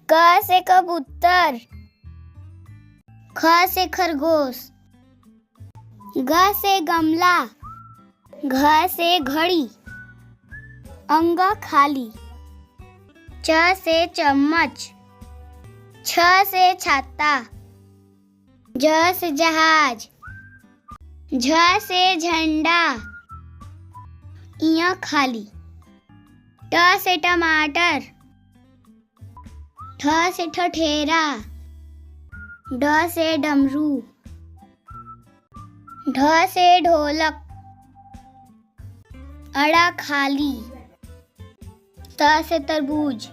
क से कबूतर, ख से खरगोश, ग से गमला, घ से घड़ी, अंग खाली, च से चम्मच, छ से छाता, ज से जहाज, झ से झंडा, इया खाली, ट से टमाटर, ठ से ठठेरा, ड से डमरू, ढ से ढोलक, अड़ा खाली, त से तरबूज,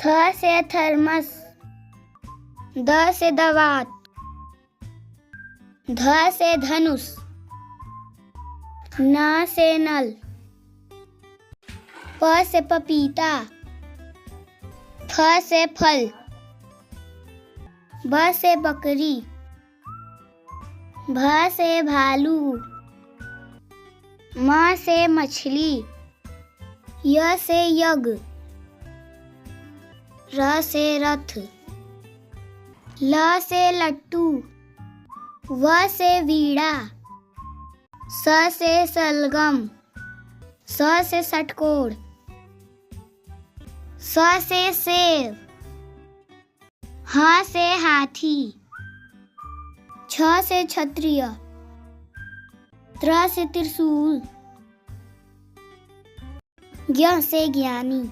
थ से थर्मस, द से दवात, ध से धनुष, न से नल, प से पपीता, फ से फल, ब से बकरी, भ से भालू, म से मछली, य से यज्ञ, र से रथ, ल से लट्टू, व से वीणा, स से सलगम, स से षटकोण, स से सेब, ह से हाथी, छ से क्षत्रिय, त्र से त्रिशूल, ज्ञ से ज्ञानी।